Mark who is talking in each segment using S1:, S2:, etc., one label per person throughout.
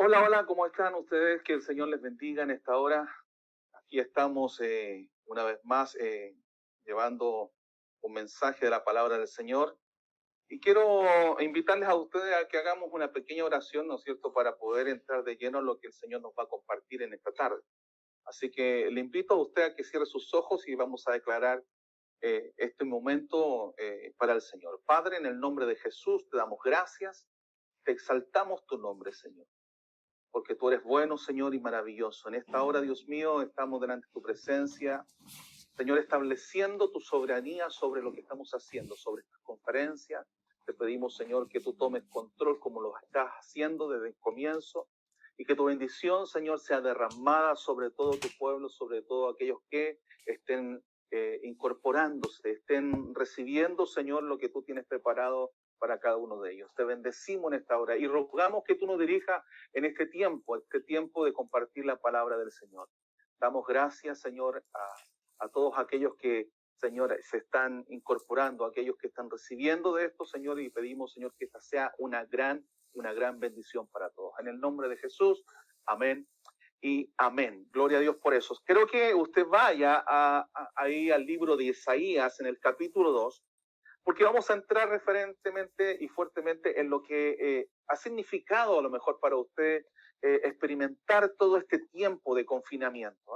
S1: Hola, hola, ¿cómo están ustedes? Que el Señor les bendiga en esta hora. Aquí estamos una vez más llevando un mensaje de la palabra del Señor. Y quiero invitarles a ustedes a que hagamos una pequeña oración, ¿no es cierto?, para poder entrar de lleno en lo que el Señor nos va a compartir en esta tarde. Así que le invito a usted a que cierre sus ojos y vamos a declarar este momento para el Señor. Padre, en el nombre de Jesús, te damos gracias, te exaltamos tu nombre, Señor, porque tú eres bueno, Señor, y maravilloso. En esta hora, Dios mío, estamos delante de tu presencia, Señor, estableciendo tu soberanía sobre lo que estamos haciendo, sobre esta conferencia. Te pedimos, Señor, que tú tomes control como lo estás haciendo desde el comienzo y que tu bendición, Señor, sea derramada sobre todo tu pueblo, sobre todo aquellos que estén incorporándose, estén recibiendo, Señor, lo que tú tienes preparado para cada uno de ellos. Te bendecimos en esta hora y rogamos que tú nos dirijas en este tiempo de compartir la palabra del Señor. Damos gracias, Señor, a todos aquellos que, Señor, se están incorporando, aquellos que están recibiendo de esto, Señor, y pedimos, Señor, que esta sea una gran bendición para todos. En el nombre de Jesús, amén y amén. Gloria a Dios por eso. Creo que usted vaya ahí al libro de Isaías en el capítulo 2, porque vamos a entrar referentemente y fuertemente en lo que ha significado a lo mejor para usted experimentar todo este tiempo de confinamiento.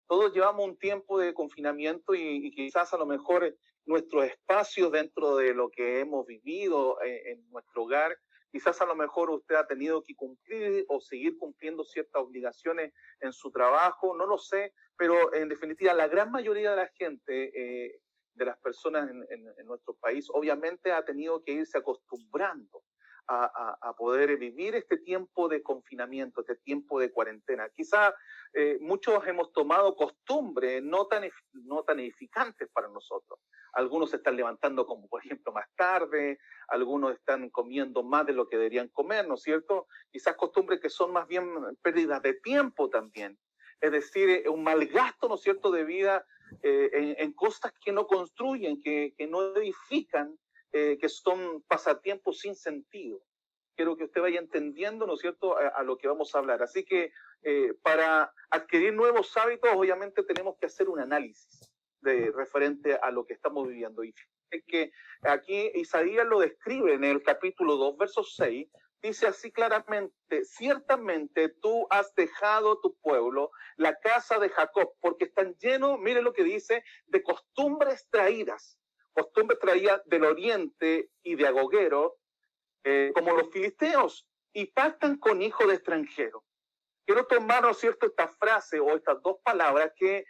S1: Todos llevamos un tiempo de confinamiento y quizás a lo mejor nuestros espacios dentro de lo que hemos vivido en nuestro hogar, quizás a lo mejor usted ha tenido que cumplir o seguir cumpliendo ciertas obligaciones en su trabajo, no lo sé, pero en definitiva la gran mayoría de la gente, de las personas en nuestro país, obviamente ha tenido que irse acostumbrando a poder vivir este tiempo de confinamiento, este tiempo de cuarentena. Quizá muchos hemos tomado costumbres no tan edificantes para nosotros. Algunos se están levantando, como por ejemplo, más tarde, algunos están comiendo más de lo que deberían comer, ¿no es cierto? Quizás costumbres que son más bien pérdidas de tiempo también. Es decir, un mal gasto, ¿no es cierto?, de vida en cosas que no construyen, que no edifican, que son pasatiempos sin sentido. Quiero que usted vaya entendiendo, ¿no es cierto?, a lo que vamos a hablar. Así que para adquirir nuevos hábitos, obviamente tenemos que hacer un análisis referente a lo que estamos viviendo. Y fíjate que aquí Isaías lo describe en el capítulo 2, verso 6, dice así claramente: ciertamente tú has dejado tu pueblo, la casa de Jacob, porque están llenos, mire lo que dice, de costumbres traídas del oriente y de agogero, como los filisteos, y pactan con hijos de extranjeros. Quiero tomar, ¿no es cierto?, esta frase o estas dos palabras que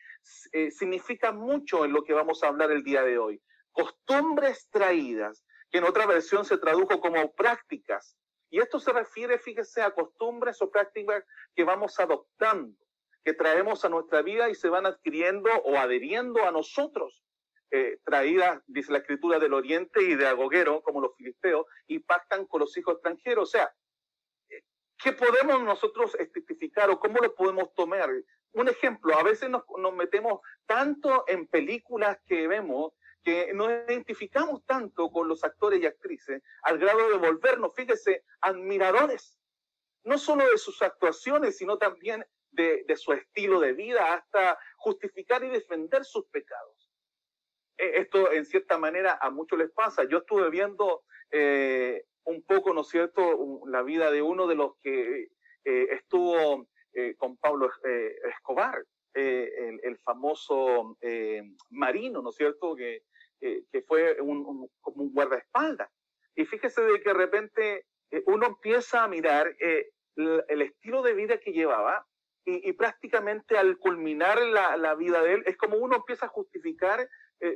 S1: significan mucho en lo que vamos a hablar el día de hoy. Costumbres traídas, que en otra versión se tradujo como prácticas. Y esto se refiere, fíjese, a costumbres o prácticas que vamos adoptando, que traemos a nuestra vida y se van adquiriendo o adheriendo a nosotros. Traídas, dice la escritura, del oriente y de agogero, como los filisteos, y pactan con los hijos extranjeros. O sea, ¿qué podemos nosotros testificar o cómo lo podemos tomar? Un ejemplo, a veces nos metemos tanto en películas que vemos que nos identificamos tanto con los actores y actrices al grado de volvernos, fíjese, admiradores, no solo de sus actuaciones, sino también de su estilo de vida, hasta justificar y defender sus pecados. Esto en cierta manera a muchos les pasa. Yo estuve viendo un poco, ¿no es cierto?, la vida de uno de los que estuvo con Pablo Escobar, el famoso marino, ¿no es cierto?, que fue como un guardaespaldas. Y fíjese de que de repente uno empieza a mirar el estilo de vida que llevaba y prácticamente al culminar la vida de él, es como uno empieza a justificar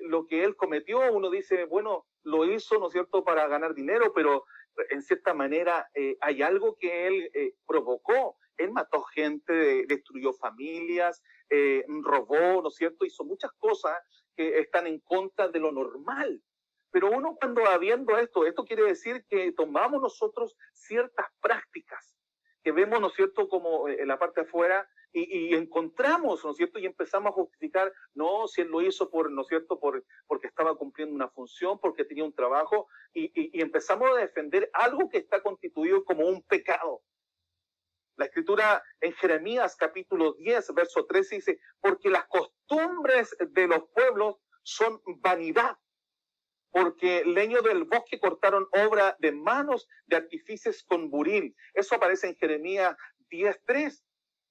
S1: lo que él cometió. Uno dice, bueno, lo hizo, ¿no es cierto?, para ganar dinero, pero en cierta manera hay algo que él provocó. Él mató gente, destruyó familias, robó, ¿no es cierto?, hizo muchas cosas que están en contra de lo normal. Pero uno cuando va viendo esto quiere decir que tomamos nosotros ciertas prácticas que vemos, ¿no es cierto?, como en la parte de afuera, y encontramos, ¿no es cierto?, y empezamos a justificar, no, si él lo hizo ¿no es cierto?, porque estaba cumpliendo una función, porque tenía un trabajo, y empezamos a defender algo que está constituido como un pecado. La escritura en Jeremías capítulo 10, verso 13 dice, porque las costumbres de los pueblos son vanidad, porque leño del bosque cortaron obra de manos de artífices con buril. Eso aparece en Jeremías 10:3.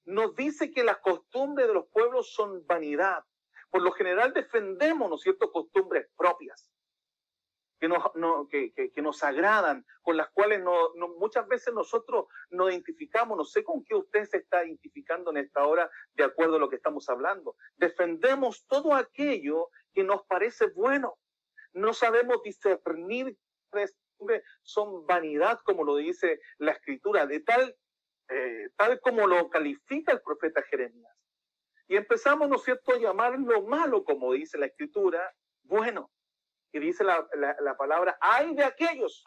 S1: Nos dice que las costumbres de los pueblos son vanidad. Por lo general defendemos, ¿no es cierto?, costumbres propias que nos agradan, con las cuales muchas veces nosotros nos identificamos. No sé con qué usted se está identificando en esta hora de acuerdo a lo que estamos hablando. Defendemos todo aquello que nos parece bueno. No sabemos discernir, son vanidad, como lo dice la escritura, de tal como lo califica el profeta Jeremías. Y empezamos, ¿no es cierto?, a llamar lo malo, como dice la escritura, bueno. Y dice la palabra, ay de aquellos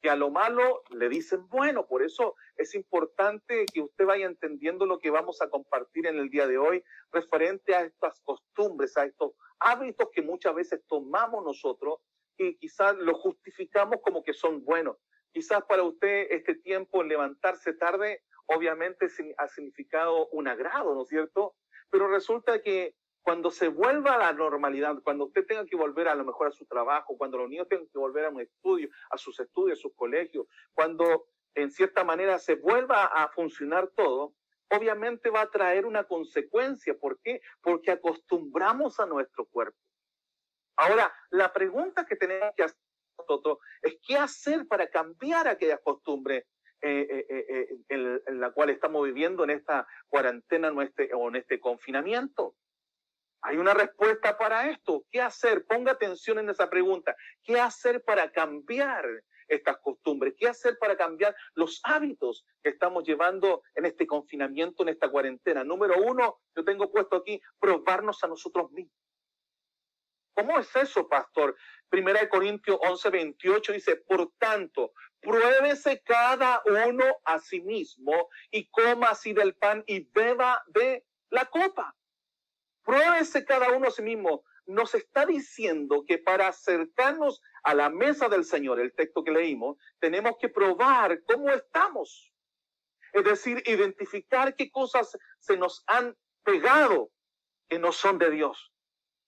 S1: que a lo malo le dicen bueno. Por eso es importante que usted vaya entendiendo lo que vamos a compartir en el día de hoy referente a estas costumbres, a estos hábitos que muchas veces tomamos nosotros y quizás los justificamos como que son buenos. Quizás para usted este tiempo en levantarse tarde obviamente ha significado un agrado, ¿no es cierto? Pero resulta que cuando se vuelva a la normalidad, cuando usted tenga que volver a lo mejor a su trabajo, cuando los niños tengan que volver a un estudio, a sus estudios, a sus colegios, cuando en cierta manera se vuelva a funcionar todo, obviamente va a traer una consecuencia. ¿Por qué? Porque acostumbramos a nuestro cuerpo. Ahora, la pregunta que tenemos que hacer nosotros es ¿qué hacer para cambiar aquellas costumbres en la cual estamos viviendo en esta cuarentena o en este confinamiento? Hay una respuesta para esto. ¿Qué hacer? Ponga atención en esa pregunta. ¿Qué hacer para cambiar estas costumbres? ¿Qué hacer para cambiar los hábitos que estamos llevando en este confinamiento, en esta cuarentena? Número 1, yo tengo puesto aquí, probarnos a nosotros mismos. ¿Cómo es eso, pastor? 1 Corintios 11:28 dice, por tanto, pruébese cada uno a sí mismo y coma así del pan y beba de la copa. Pruébese cada uno a sí mismo. Nos está diciendo que para acercarnos a la mesa del Señor, el texto que leímos, tenemos que probar cómo estamos. Es decir, identificar qué cosas se nos han pegado que no son de Dios.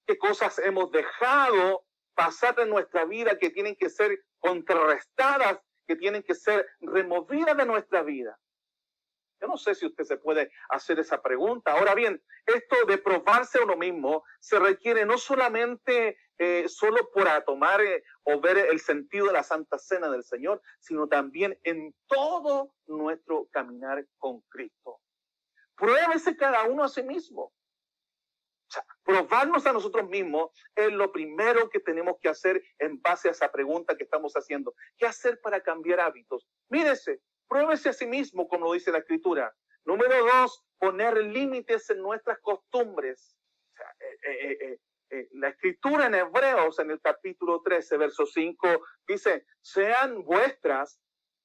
S1: Qué cosas hemos dejado pasar en nuestra vida que tienen que ser contrarrestadas, que tienen que ser removidas de nuestra vida. Yo no sé si usted se puede hacer esa pregunta. Ahora bien, esto de probarse a uno mismo se requiere no solamente solo para tomar o ver el sentido de la Santa Cena del Señor, sino también en todo nuestro caminar con Cristo. Pruébese cada uno a sí mismo. O sea, probarnos a nosotros mismos es lo primero que tenemos que hacer en base a esa pregunta que estamos haciendo. ¿Qué hacer para cambiar hábitos? Mírese. Pruébese a sí mismo, como dice la escritura. Número 2, poner límites en nuestras costumbres. O sea, la escritura en Hebreos, en el capítulo 13, verso 5, dice, sean vuestras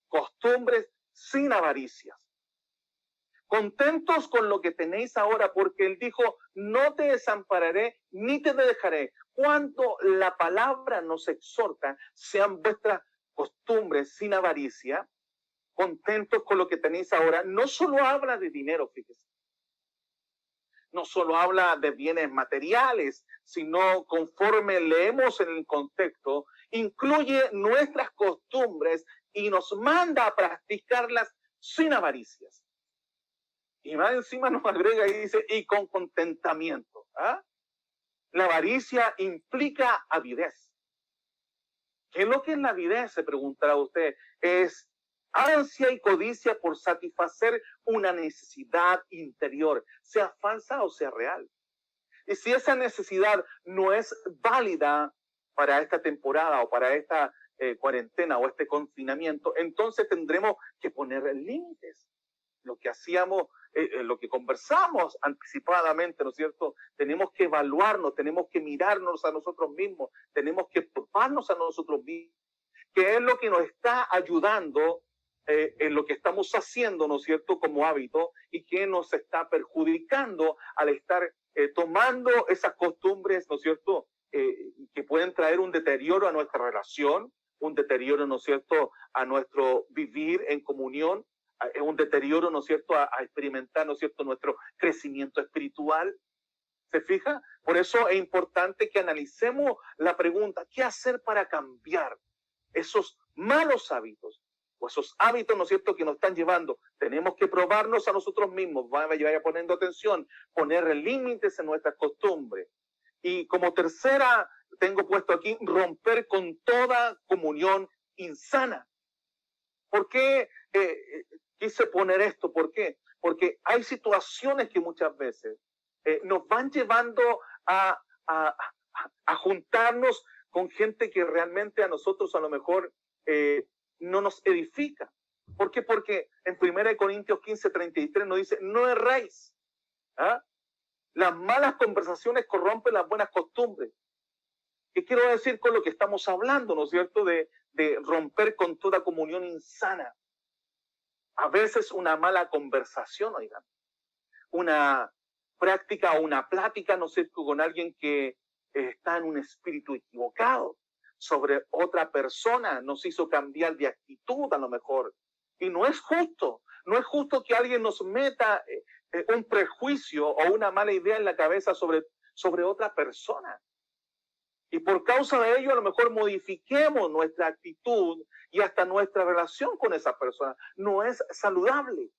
S1: costumbres sin avaricias. Contentos con lo que tenéis ahora, porque él dijo, no te desampararé ni te dejaré. Cuando la palabra nos exhorta, sean vuestras costumbres sin avaricia, contentos con lo que tenéis ahora, no solo habla de dinero, fíjese. No solo habla de bienes materiales, sino conforme leemos en el contexto, incluye nuestras costumbres y nos manda a practicarlas sin avaricias. Y más encima nos agrega y dice, y con contentamiento. ¿Ah? La avaricia implica avidez. ¿Qué es lo que es la avidez? Se preguntará usted. Es ansia y codicia por satisfacer una necesidad interior, sea falsa o sea real. Y si esa necesidad no es válida para esta temporada o para esta cuarentena o este confinamiento, entonces tendremos que poner límites. Lo que hacíamos, lo que conversamos anticipadamente, ¿no es cierto? Tenemos que evaluarnos, tenemos que mirarnos a nosotros mismos, tenemos que probarnos a nosotros mismos, que es lo que nos está ayudando en lo que estamos haciendo, ¿no es cierto?, como hábito, y que nos está perjudicando al estar tomando esas costumbres, ¿no es cierto?, que pueden traer un deterioro a nuestra relación, un deterioro, ¿no es cierto?, a nuestro vivir en comunión, un deterioro, ¿no es cierto?, a experimentar, ¿no es cierto?, nuestro crecimiento espiritual. ¿Se fija? Por eso es importante que analicemos la pregunta, ¿qué hacer para cambiar esos malos hábitos o esos hábitos, ¿no es cierto?, que nos están llevando? Tenemos que probarnos a nosotros mismos, vaya poniendo atención, poner límites en nuestras costumbres. Y como tercera, tengo puesto aquí, romper con toda comunión insana. ¿Por qué quise poner esto? ¿Por qué? Porque hay situaciones que muchas veces nos van llevando a juntarnos con gente que realmente a nosotros a lo mejor no nos edifica. ¿Por qué? Porque en 1 Corintios 15:33 nos dice, no erréis. ¿Ah? Las malas conversaciones corrompen las buenas costumbres. ¿Qué quiero decir con lo que estamos hablando, no es cierto? De romper con toda comunión insana. A veces una mala conversación, oigan, una práctica o una plática, no sé, con alguien que está en un espíritu equivocado sobre otra persona, nos hizo cambiar de actitud a lo mejor. Y no es justo que alguien nos meta un prejuicio o una mala idea en la cabeza sobre otra persona. Y por causa de ello a lo mejor modifiquemos nuestra actitud y hasta nuestra relación con esa persona. No es saludable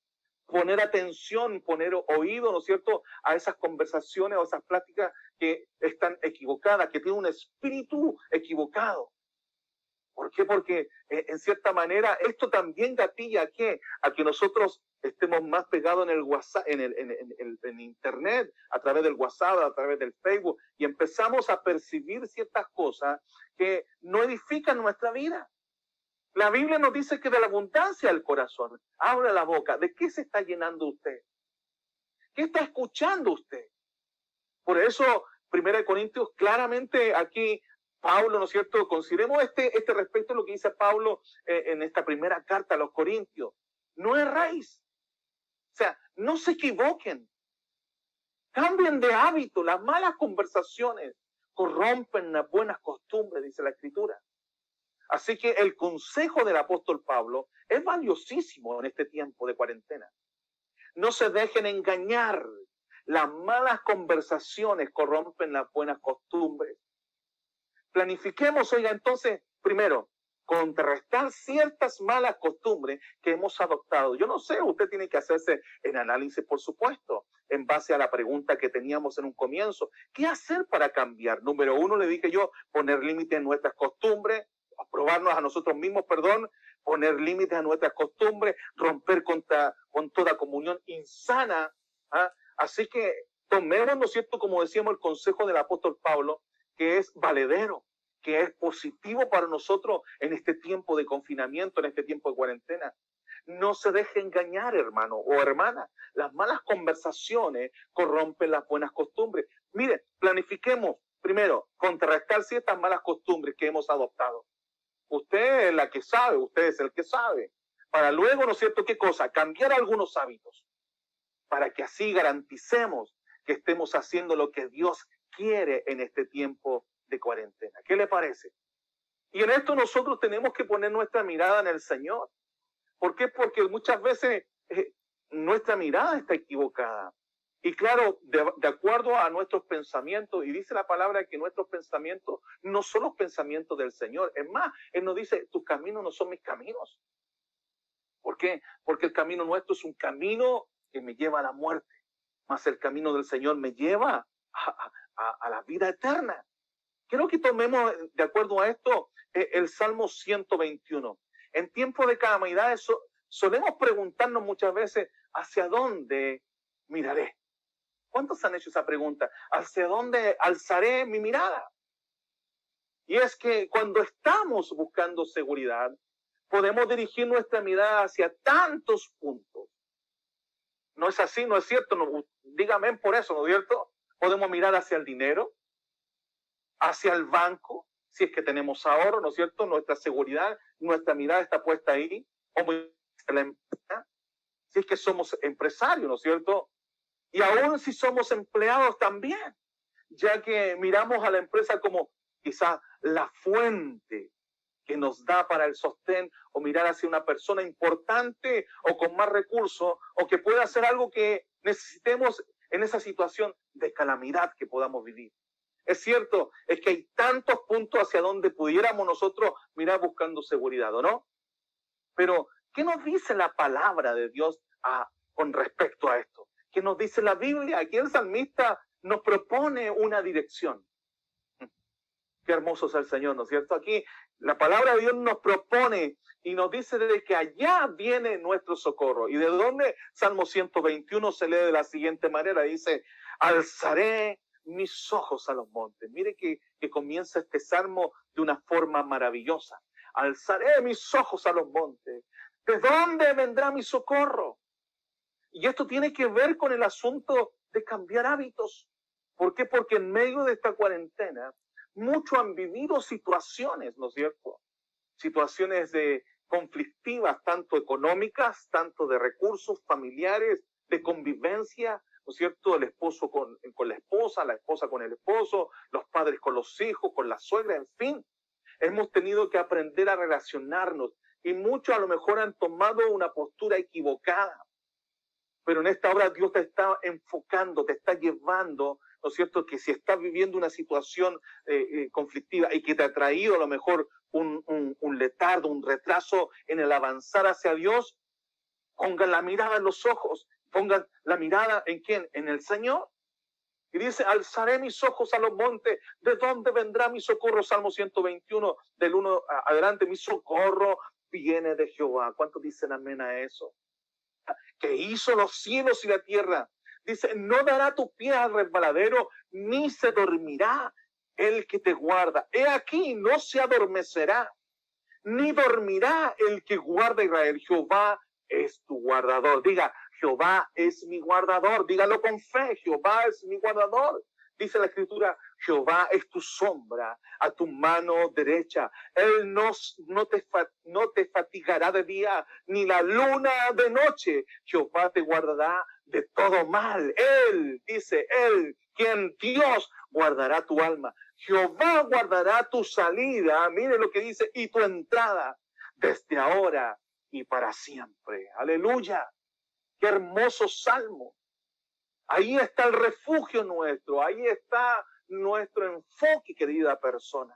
S1: poner atención, poner oído, ¿no es cierto?, a esas conversaciones o esas pláticas que están equivocadas, que tienen un espíritu equivocado. ¿Por qué? Porque en cierta manera esto también gatilla a que nosotros estemos más pegados en el WhatsApp, en internet, a través del WhatsApp, a través del Facebook, y empezamos a percibir ciertas cosas que no edifican nuestra vida. La Biblia nos dice que de la abundancia del corazón, abra la boca. ¿De qué se está llenando usted? ¿Qué está escuchando usted? Por eso, 1 Corintios, claramente aquí, Pablo, ¿no es cierto? Consideremos este respecto a lo que dice Pablo en esta primera carta a los Corintios. No erréis. O sea, no se equivoquen. Cambien de hábito. Las malas conversaciones corrompen las buenas costumbres, dice la Escritura. Así que el consejo del apóstol Pablo es valiosísimo en este tiempo de cuarentena. No se dejen engañar. Las malas conversaciones corrompen las buenas costumbres. Planifiquemos, oiga, entonces, primero, contrarrestar ciertas malas costumbres que hemos adoptado. Yo no sé, usted tiene que hacerse el análisis, por supuesto, en base a la pregunta que teníamos en un comienzo. ¿Qué hacer para cambiar? Número uno, le dije yo, poner límites en nuestras costumbres, probarnos a nosotros mismos, poner límites a nuestras costumbres, romper con toda comunión insana. ¿Ah? Así que tomemos, ¿no es cierto?, como decíamos, el consejo del apóstol Pablo, que es valedero, que es positivo para nosotros en este tiempo de confinamiento, en este tiempo de cuarentena. No se deje engañar, hermano o hermana. Las malas conversaciones corrompen las buenas costumbres. Mire, planifiquemos, primero, contrarrestar ciertas malas costumbres que hemos adoptado. Usted es la que sabe, usted es el que sabe. Para luego, ¿no es cierto?, ¿qué cosa? Cambiar algunos hábitos, para que así garanticemos que estemos haciendo lo que Dios quiere en este tiempo de cuarentena. ¿Qué le parece? Y en esto nosotros tenemos que poner nuestra mirada en el Señor. ¿Por qué? Porque muchas veces nuestra mirada está equivocada. Y claro, de acuerdo a nuestros pensamientos, y dice la palabra que nuestros pensamientos no son los pensamientos del Señor. Es más, Él nos dice, tus caminos no son mis caminos. ¿Por qué? Porque el camino nuestro es un camino que me lleva a la muerte, mas el camino del Señor me lleva a la vida eterna. Quiero que tomemos, de acuerdo a esto, el Salmo 121. En tiempo de calamidades solemos preguntarnos muchas veces, ¿hacia dónde miraré? ¿Cuántos han hecho esa pregunta? ¿Hacia dónde alzaré mi mirada? Y es que cuando estamos buscando seguridad, podemos dirigir nuestra mirada hacia tantos puntos. ¿No es así? ¿No es cierto? No, dígame por eso, ¿no es cierto? Podemos mirar hacia el dinero, hacia el banco, si es que tenemos ahorro, ¿no es cierto? Nuestra seguridad, nuestra mirada está puesta ahí, o la empresa, si es que somos empresarios, ¿no es cierto? Y aún si somos empleados también, ya que miramos a la empresa como quizás la fuente que nos da para el sostén, o mirar hacia una persona importante o con más recursos, o que pueda hacer algo que necesitemos en esa situación de calamidad que podamos vivir. Es cierto, es que hay tantos puntos hacia donde pudiéramos nosotros mirar buscando seguridad, ¿o no? Pero, ¿qué nos dice la palabra de Dios con respecto a esto? ¿Qué nos dice la Biblia? Aquí el salmista nos propone una dirección. Qué hermoso es el Señor, ¿no es cierto? Aquí la palabra de Dios nos propone y nos dice de que allá viene nuestro socorro. ¿Y de dónde? Salmo 121 se lee de la siguiente manera. Dice, alzaré mis ojos a los montes. Mire que comienza este salmo de una forma maravillosa. Alzaré mis ojos a los montes. ¿De dónde vendrá mi socorro? Y esto tiene que ver con el asunto de cambiar hábitos. ¿Por qué? Porque en medio de esta cuarentena, muchos han vivido situaciones, ¿no es cierto? Situaciones conflictivas, tanto económicas, tanto de recursos familiares, de convivencia, ¿no es cierto? El esposo con la esposa con el esposo, los padres con los hijos, con la suegra, en fin. Hemos tenido que aprender a relacionarnos y muchos a lo mejor han tomado una postura equivocada. Pero en esta hora Dios te está enfocando, te está llevando, ¿no es cierto?, que si estás viviendo una situación conflictiva y que te ha traído a lo mejor un letargo, un retraso en el avanzar hacia Dios, pongan la mirada en los ojos, pongan la mirada ¿en quién? En el Señor. Y dice, alzaré mis ojos a los montes, ¿de dónde vendrá mi socorro? Salmo 121, del 1 adelante, mi socorro viene de Jehová. ¿Cuántos dicen amén a eso? Que hizo los cielos y la tierra. Dice, no dará tu pie al resbaladero, ni se dormirá el que te guarda. He aquí, no se adormecerá, ni dormirá el que guarda Israel. Jehová es tu guardador. Diga, Jehová es mi guardador. Dígalo con fe, Jehová es mi guardador. Dice la Escritura, Jehová es tu sombra a tu mano derecha. Él no te fatigará de día, ni la luna de noche. Jehová te guardará de todo mal. Él, dice, Él, quien Dios guardará tu alma. Jehová guardará tu salida, mire lo que dice, y tu entrada, desde ahora y para siempre. Aleluya. Qué hermoso salmo. Ahí está el refugio nuestro, ahí está nuestro enfoque, querida persona.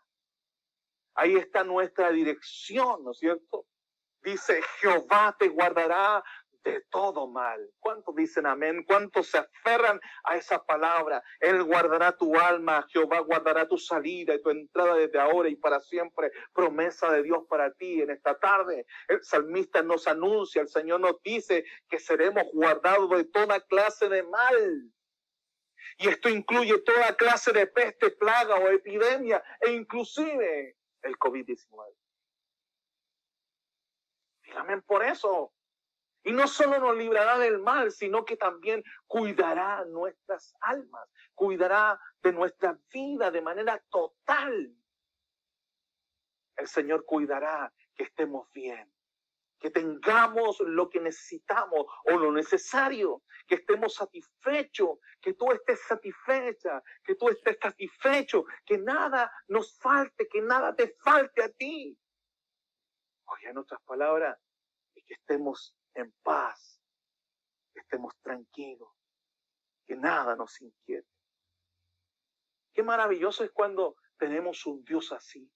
S1: Ahí está nuestra dirección, ¿no es cierto? Dice, Jehová te guardará de todo mal. ¿Cuántos dicen amén? ¿Cuántos se aferran a esa palabra? Él guardará tu alma, Jehová guardará tu salida y tu entrada desde ahora y para siempre. Promesa de Dios para ti en esta tarde. El salmista nos anuncia, el Señor nos dice que seremos guardados de toda clase de mal. Y esto incluye toda clase de peste, plaga o epidemia e inclusive el COVID-19. Dígame por eso. Y no solo nos librará del mal, sino que también cuidará nuestras almas, cuidará de nuestra vida de manera total. El Señor cuidará que estemos bien, que tengamos lo que necesitamos o lo necesario, que estemos satisfechos, que tú estés satisfecha, que tú estés satisfecho, que nada nos falte, que nada te falte a ti. Oye, en otras palabras, es que estemos en paz, que estemos tranquilos, que nada nos inquiete. Qué maravilloso es cuando tenemos un Dios así.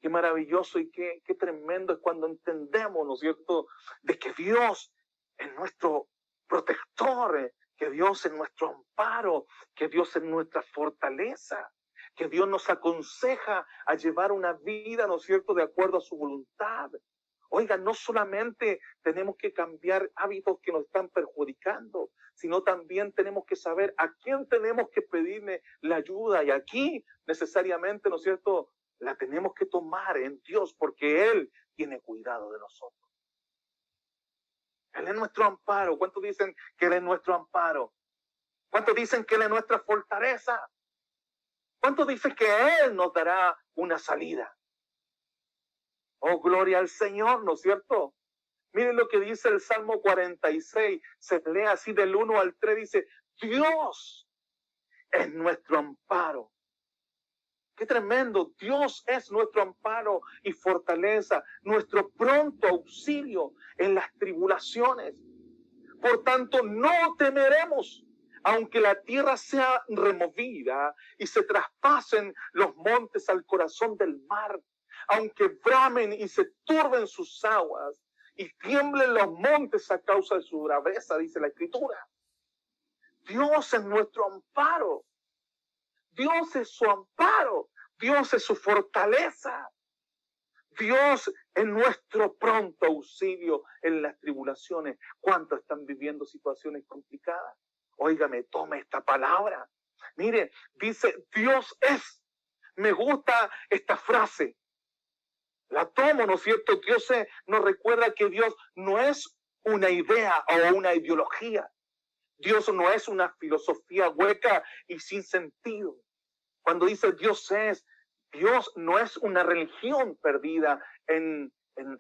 S1: Qué maravilloso y qué tremendo es cuando entendemos, ¿no es cierto?, de que Dios es nuestro protector, que Dios es nuestro amparo, que Dios es nuestra fortaleza, que Dios nos aconseja a llevar una vida, ¿no es cierto?, de acuerdo a su voluntad. Oiga, no solamente tenemos que cambiar hábitos que nos están perjudicando, sino también tenemos que saber a quién tenemos que pedirle la ayuda. Y aquí necesariamente, ¿no es cierto?, la tenemos que tomar en Dios porque Él tiene cuidado de nosotros. Él es nuestro amparo. ¿Cuántos dicen que Él es nuestro amparo? ¿Cuántos dicen que Él es nuestra fortaleza? ¿Cuántos dicen que Él nos dará una salida? Oh, gloria al Señor, ¿no es cierto? Miren lo que dice el Salmo 46, se lee así del 1 al 3, dice, Dios es nuestro amparo. Qué tremendo. Dios es nuestro amparo y fortaleza, nuestro pronto auxilio en las tribulaciones. Por tanto, no temeremos, aunque la tierra sea removida y se traspasen los montes al corazón del mar, aunque bramen y se turben sus aguas y tiemblen los montes a causa de su braveza, dice la Escritura. Dios es nuestro amparo. Dios es su amparo. Dios es su fortaleza. Dios es nuestro pronto auxilio en las tribulaciones. ¿Cuántos están viviendo situaciones complicadas? Óigame, tome esta palabra. Mire, dice Dios es. Me gusta esta frase. La tomo, ¿no es cierto? Dios nos recuerda que Dios no es una idea o una ideología. Dios no es una filosofía hueca y sin sentido. Cuando dice Dios es, Dios no es una religión perdida en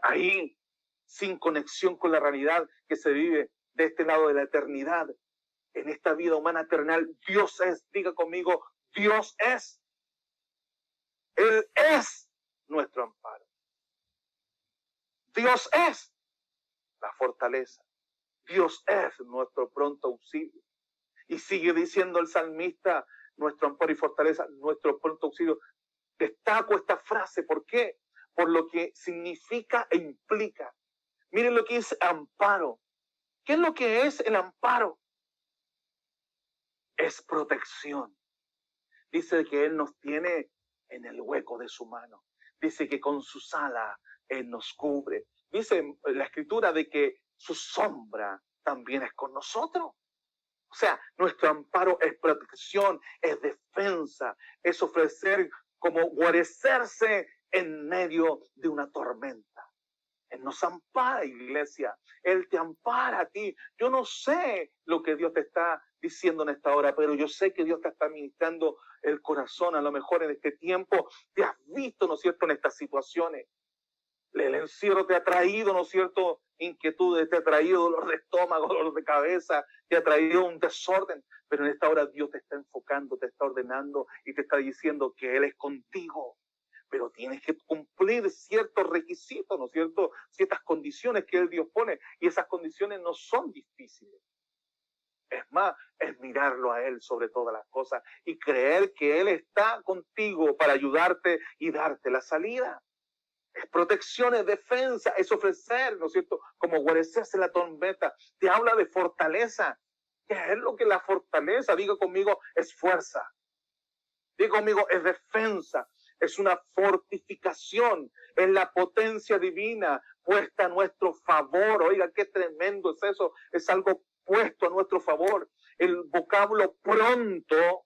S1: ahí, sin conexión con la realidad que se vive de este lado de la eternidad. En esta vida humana terrenal, Dios es, diga conmigo, Dios es. Él es nuestro amparo. Dios es la fortaleza. Dios es nuestro pronto auxilio. Y sigue diciendo el salmista, nuestro amparo y fortaleza, nuestro pronto auxilio. Destaco esta frase, ¿por qué? Por lo que significa e implica. Miren lo que es amparo. ¿Qué es lo que es el amparo? Es protección. Dice que Él nos tiene en el hueco de su mano. Dice que con sus alas Él nos cubre. Dice la Escritura de que su sombra también es con nosotros. O sea, nuestro amparo es protección, es defensa, es ofrecer como guarecerse en medio de una tormenta. Él nos ampara, iglesia. Él te ampara a ti. Yo no sé lo que Dios te está diciendo en esta hora, pero yo sé que Dios te está ministrando el corazón. A lo mejor en este tiempo te has visto, ¿no es cierto?, en estas situaciones. El encierro te ha traído, ¿no es cierto?, inquietudes, te ha traído dolor de estómago, dolor de cabeza, te ha traído un desorden. Pero en esta hora Dios te está enfocando, te está ordenando y te está diciendo que Él es contigo. Pero tienes que cumplir ciertos requisitos, ¿no es cierto?, ciertas condiciones que Dios pone. Y esas condiciones no son difíciles. Es más, es mirarlo a Él sobre todas las cosas y creer que Él está contigo para ayudarte y darte la salida. Es protección, es defensa, es ofrecer, ¿no es cierto?, como guarecerse la tormenta. Te habla de fortaleza. ¿Qué es lo que es la fortaleza? Diga conmigo, es fuerza. Diga conmigo, es defensa. Es una fortificación, es la potencia divina puesta a nuestro favor. Oiga, qué tremendo es eso. Es algo puesto a nuestro favor. El vocablo pronto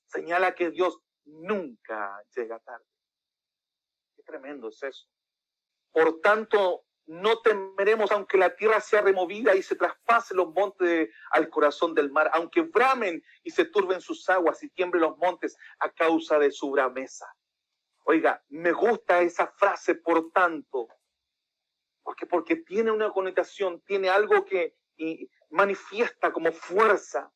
S1: señala que Dios nunca llega tarde. Qué tremendo es eso. Por tanto, no temeremos aunque la tierra sea removida y se traspase los montes al corazón del mar, aunque bramen y se turben sus aguas y tiemblen los montes a causa de su brameza. Oiga, me gusta esa frase, por tanto, porque tiene una connotación, tiene algo que manifiesta como fuerza.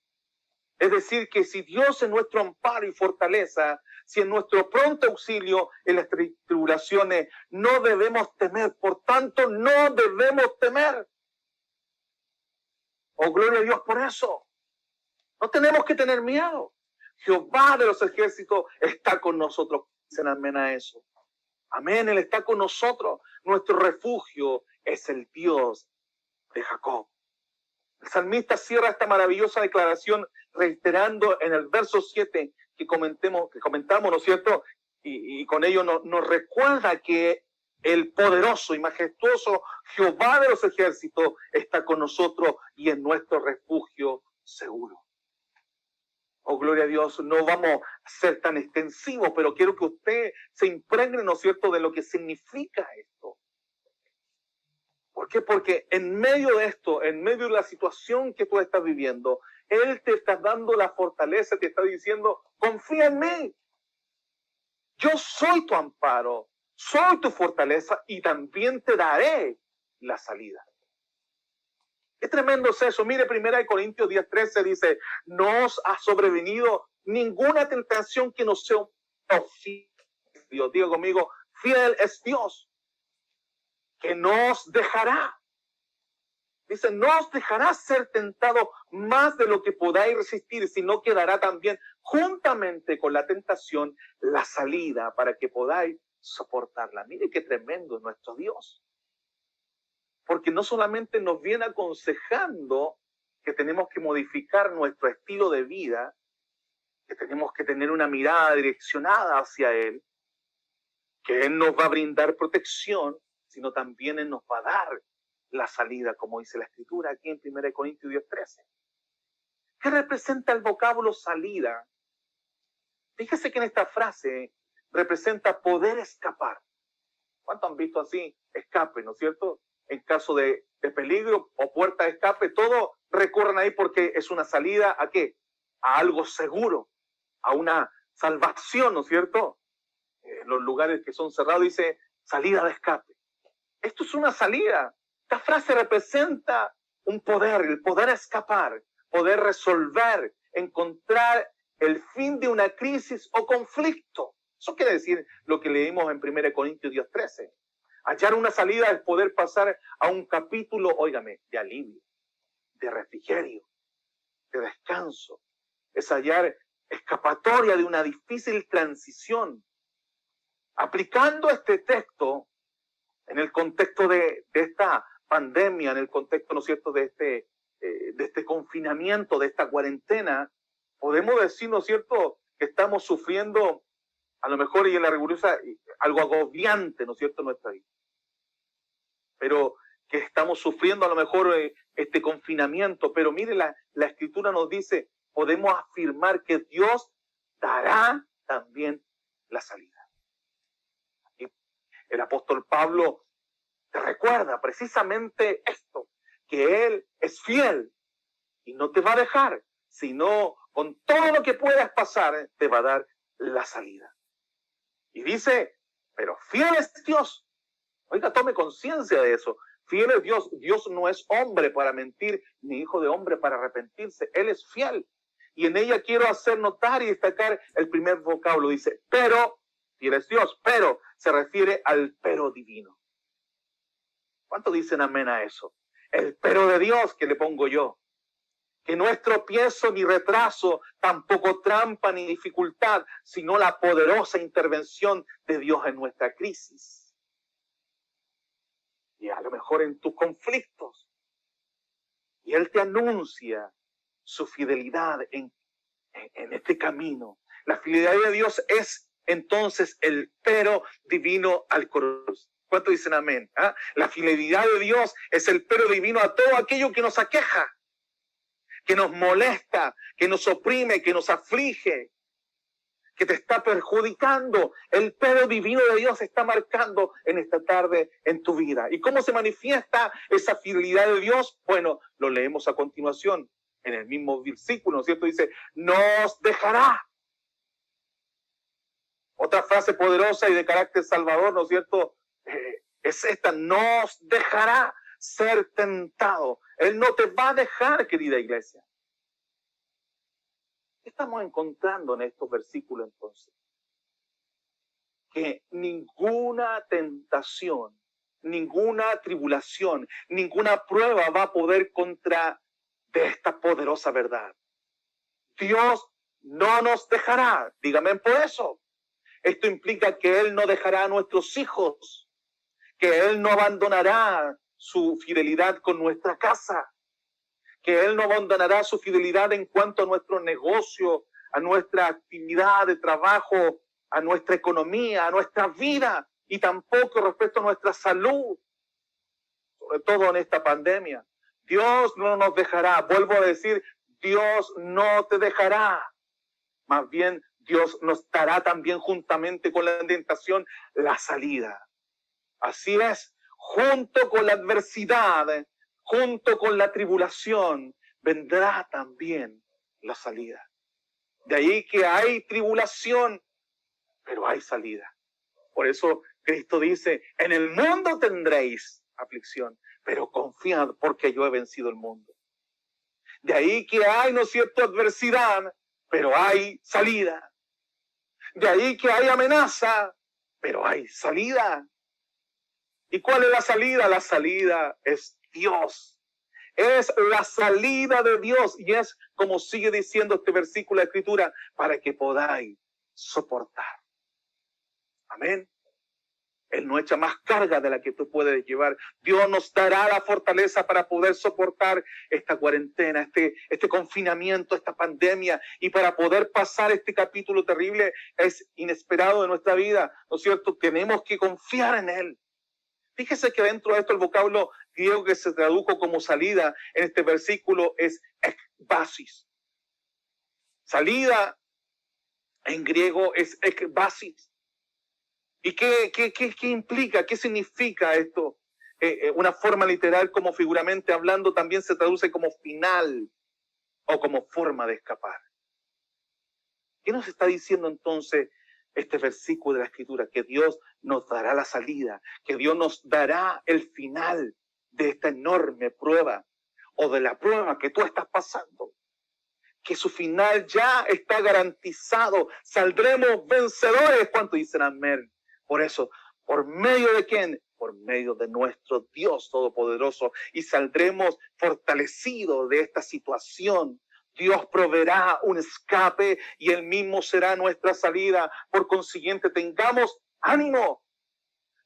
S1: Es decir, que si Dios es nuestro amparo y fortaleza, si es nuestro pronto auxilio en las tribulaciones, no debemos temer. Por tanto, no debemos temer. Oh, gloria a Dios por eso. No tenemos que tener miedo. Jehová de los ejércitos está con nosotros. Dicen amén a eso. Amén, Él está con nosotros. Nuestro refugio es el Dios de Jacob. El salmista cierra esta maravillosa declaración reiterando en el verso 7 que comentamos, ¿no es cierto? Y con ello nos recuerda que el poderoso y majestuoso Jehová de los ejércitos está con nosotros y es nuestro refugio seguro. Oh, gloria a Dios, no vamos a ser tan extensivos, pero quiero que usted se impregne, ¿no es cierto?, de lo que significa esto. ¿Por qué? Porque en medio de esto, en medio de la situación que tú estás viviendo, Él te está dando la fortaleza, te está diciendo, confía en mí. Yo soy tu amparo, soy tu fortaleza y también te daré la salida. Qué tremendo es eso. Mire, 1 Corintios 10:13 dice, no os ha sobrevenido ninguna tentación que no sea fiel es Dios. Diga conmigo, fiel es Dios, que no os dejará. Dice, no os dejará ser tentado más de lo que podáis resistir, sino que dará también, juntamente con la tentación, la salida para que podáis soportarla. Mire qué tremendo es nuestro Dios. Porque no solamente nos viene aconsejando que tenemos que modificar nuestro estilo de vida, que tenemos que tener una mirada direccionada hacia Él, que Él nos va a brindar protección, sino también Él nos va a dar la salida, como dice la Escritura aquí en 1 Corintios 10:13. ¿Qué representa el vocablo salida? Fíjese que en esta frase representa poder escapar. ¿Cuántos han visto así? Escape, ¿no es cierto? En caso de peligro o puerta de escape, todos recorren ahí porque es una salida ¿a qué? A algo seguro, a una salvación, ¿no es cierto? En los lugares que son cerrados dice salida de escape. Esto es una salida. Esta frase representa un poder, el poder escapar, poder resolver, encontrar el fin de una crisis o conflicto. Eso quiere decir lo que leímos en 1 Corintios 10:13. Hallar una salida es poder pasar a un capítulo, óigame, de alivio, de refrigerio, de descanso. Es hallar escapatoria de una difícil transición. Aplicando este texto en el contexto de esta pandemia, en el contexto, ¿no es cierto?, de este confinamiento, de esta cuarentena, podemos decir, ¿no es cierto?, que estamos sufriendo, a lo mejor y en la rigurosa, algo agobiante, ¿no es cierto?, en nuestra vida. Pero que estamos sufriendo a lo mejor este confinamiento, pero mire, la Escritura nos dice, podemos afirmar que Dios dará también la salida. Y el apóstol Pablo te recuerda precisamente esto, que Él es fiel y no te va a dejar, sino con todo lo que puedas pasar, te va a dar la salida. Y dice, pero fiel es Dios. Oiga, tome conciencia de eso. Fiel es Dios. Dios no es hombre para mentir, ni hijo de hombre para arrepentirse. Él es fiel. Y en ella quiero hacer notar y destacar el primer vocablo. Dice, pero, fiel es Dios, pero se refiere al pero divino. ¿Cuántos dicen amén a eso? El pero de Dios que le pongo yo. Que no es tropiezo ni retraso, tampoco trampa ni dificultad, sino la poderosa intervención de Dios en nuestra crisis. Y a lo mejor en tus conflictos. Y Él te anuncia su fidelidad en este camino. La fidelidad de Dios es entonces el pero divino al cruz. ¿Cuántos dicen amén? ¿Ah? La fidelidad de Dios es el pero divino a todo aquello que nos aqueja, que nos molesta, que nos oprime, que nos aflige, que te está perjudicando. El pero divino de Dios está marcando en esta tarde en tu vida. ¿Y cómo se manifiesta esa fidelidad de Dios? Bueno, lo leemos a continuación en el mismo versículo, ¿no es cierto? Dice, no os dejará. Otra frase poderosa y de carácter salvador, ¿no es cierto? Es esta, no os dejará ser tentado. Él no te va a dejar, querida iglesia. ¿Qué estamos encontrando en estos versículos entonces? Que ninguna tentación, ninguna tribulación, ninguna prueba va a poder contra de esta poderosa verdad. Dios no nos dejará. Dígame por eso. Esto implica que Él no dejará a nuestros hijos, que Él no abandonará su fidelidad con nuestra casa, que Él no abandonará su fidelidad en cuanto a nuestro negocio, a nuestra actividad de trabajo, a nuestra economía, a nuestra vida, y tampoco respecto a nuestra salud, sobre todo en esta pandemia. Dios no nos dejará. Vuelvo a decir, Dios no te dejará. Más bien, Dios nos dará también juntamente con la tentación la salida. Así es, junto con la adversidad, junto con la tribulación, vendrá también la salida. De ahí que hay tribulación, pero hay salida. Por eso Cristo dice, en el mundo tendréis aflicción, pero confiad porque yo he vencido el mundo. De ahí que hay, ¿no es cierto?, adversidad, pero hay salida. De ahí que hay amenaza, pero hay salida. ¿Y cuál es la salida? La salida es Dios. Es la salida de Dios. Y es como sigue diciendo este versículo de Escritura, para que podáis soportar. Amén. Él no echa más carga de la que tú puedes llevar. Dios nos dará la fortaleza para poder soportar esta cuarentena, este confinamiento, esta pandemia, y para poder pasar este capítulo terrible, es inesperado de nuestra vida, ¿no es cierto? Tenemos que confiar en Él. Fíjese que dentro de esto el vocablo griego que se tradujo como salida en este versículo es ekbasis. Salida en griego es ekbasis. ¿Y qué implica? ¿Qué significa esto? Una forma literal como figuramente hablando también se traduce como final o como forma de escapar. ¿Qué nos está diciendo entonces este versículo de la Escritura? Que Dios nos dará la salida, que Dios nos dará el final de esta enorme prueba o de la prueba que tú estás pasando. Que su final ya está garantizado. Saldremos vencedores. ¿Cuánto dicen amén? Por eso, ¿por medio de quién? Por medio de nuestro Dios Todopoderoso. Y saldremos fortalecidos de esta situación. Dios proveerá un escape y Él mismo será nuestra salida. Por consiguiente, tengamos ánimo,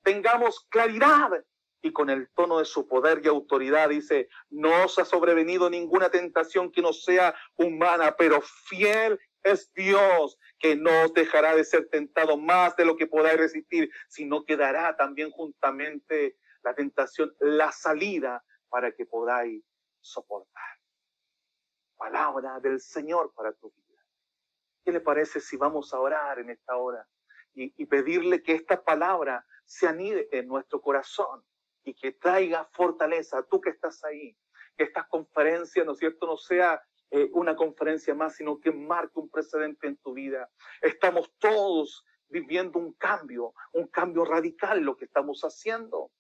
S1: tengamos claridad. Y con el tono de su poder y autoridad dice, no os ha sobrevenido ninguna tentación que no sea humana, pero fiel es Dios, que no os dejará de ser tentado más de lo que podáis resistir, sino que dará también juntamente la tentación, la salida para que podáis soportar. Palabra del Señor para tu vida. ¿Qué le parece si vamos a orar en esta hora y pedirle que esta palabra se anide en nuestro corazón y que traiga fortaleza? Tú que estás ahí, que estas conferencias, ¿no es cierto?, no sea una conferencia más, sino que marque un precedente en tu vida. Estamos todos viviendo un cambio radical lo que estamos haciendo,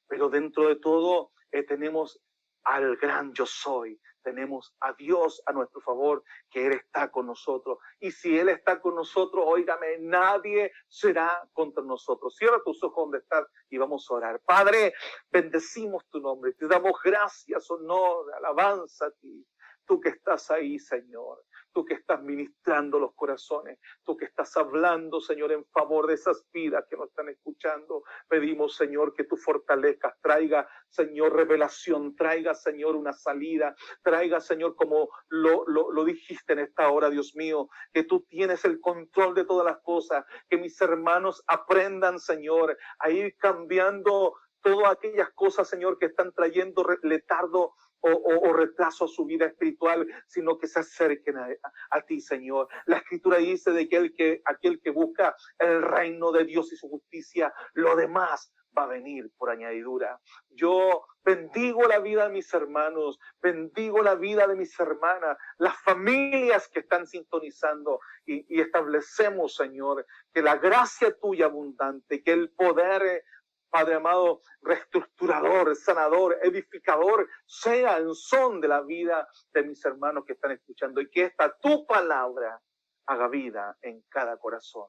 S1: pero dentro de todo tenemos al gran yo soy, tenemos a Dios a nuestro favor, que Él está con nosotros. Y si Él está con nosotros, óigame, nadie será contra nosotros. Cierra tus ojos donde estás y vamos a orar. Padre, bendecimos tu nombre, te damos gracias, honor, alabanza a ti. Tú que estás ahí, Señor, tú que estás ministrando los corazones, tú que estás hablando, Señor, en favor de esas vidas que nos están escuchando. Pedimos, Señor, que tú fortalezcas, traiga, Señor, revelación, traiga, Señor, una salida, traiga, Señor, como lo dijiste en esta hora, Dios mío, que tú tienes el control de todas las cosas, que mis hermanos aprendan, Señor, a ir cambiando todas aquellas cosas, Señor, que están trayendo letardo o retraso a su vida espiritual, sino que se acerquen a ti, Señor. La Escritura dice de que aquel que busca el reino de Dios y su justicia, lo demás va a venir por añadidura. Yo bendigo la vida de mis hermanos, bendigo la vida de mis hermanas, las familias que están sintonizando y establecemos, Señor, que la gracia tuya abundante, que el poder, Padre amado, reestructurador, sanador, edificador, sea en son de la vida de mis hermanos que están escuchando y que esta tu palabra haga vida en cada corazón.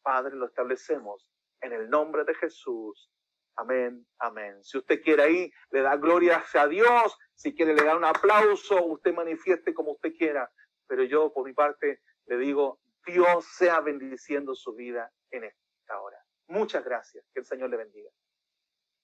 S1: Padre, lo establecemos en el nombre de Jesús. Amén, amén. Si usted quiere ahí, le da gloria a Dios. Si quiere, le da un aplauso. Usted manifieste como usted quiera. Pero yo, por mi parte, le digo, Dios sea bendiciendo su vida en esta hora. Muchas gracias. Que el Señor le bendiga.